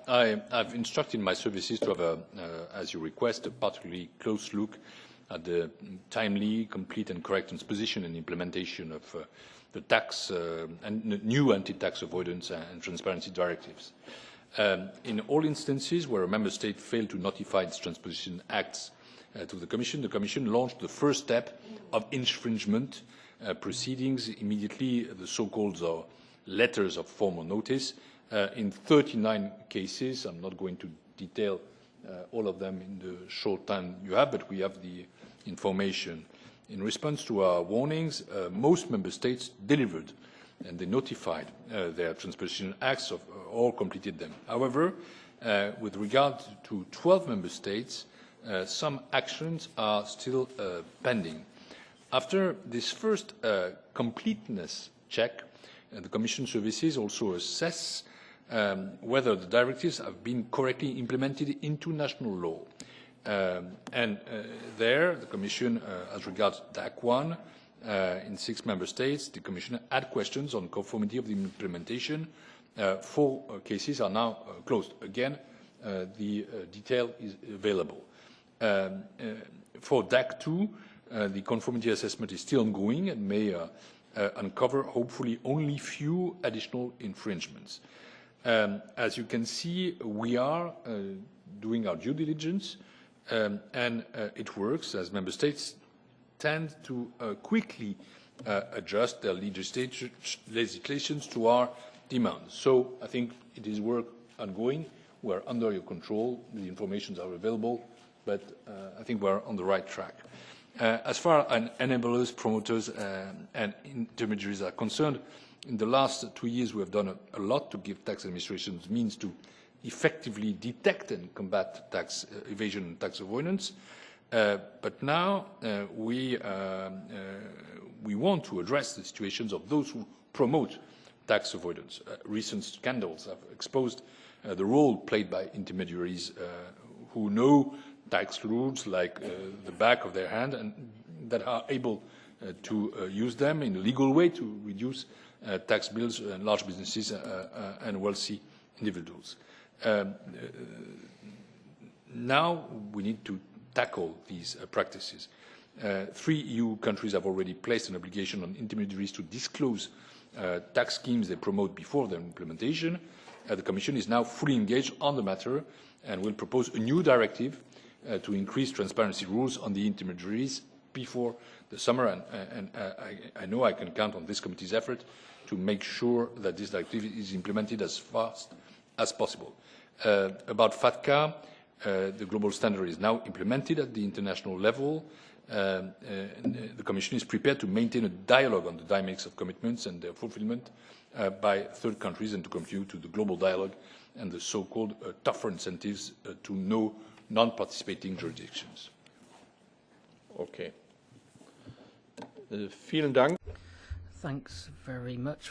I've instructed my services to have, as you request, a particularly close look at the timely, complete and correct transposition and implementation of the tax and new anti-tax avoidance and transparency directives. In all instances where a member state failed to notify its transposition acts to the Commission launched the first step of infringement proceedings immediately, the so-called letters of formal notice, in 39 cases. I'm not going to detail all of them in the short time you have, but we have the information. In response to our warnings, most member states delivered and they notified their transposition acts or completed them. However, with regard to 12 member states, some actions are still pending. After this first completeness check, the Commission services also assess whether the directives have been correctly implemented into national law. There, the Commission, as regards DAC 1, in 6 member states, the Commission had questions on conformity of the implementation. 4 cases are now closed. Again, the detail is available. For DAC 2, the conformity assessment is still ongoing and may uncover, hopefully, only few additional infringements. As you can see, we are doing our due diligence, and it works as member states tend to quickly adjust their legislations to our demands. So I think it is work ongoing. We are under your control. The information are available, but I think we are on the right track. As far as enablers, promoters and intermediaries are concerned, in the last 2 years we have done a lot to give tax administrations means to effectively detect and combat tax evasion and tax avoidance. But now we want to address the situations of those who promote tax avoidance. Recent scandals have exposed the role played by intermediaries who know tax rules like the back of their hand and that are able to use them in a legal way to reduce tax bills on large businesses and wealthy individuals. Now we need to tackle these practices. 3 EU countries have already placed an obligation on intermediaries to disclose tax schemes they promote before their implementation. The Commission is now fully engaged on the matter and will propose a new directive to increase transparency rules on the intermediaries before the summer, and I know I can count on this committee's effort to make sure that this directive is implemented as fast as possible. About FATCA, the global standard is now implemented at the international level. The Commission is prepared to maintain a dialogue on the dynamics of commitments and their fulfilment by third countries and to contribute to the global dialogue and the so-called tougher incentives to no non-participating jurisdictions. Okay. Vielen Dank. Thanks very much.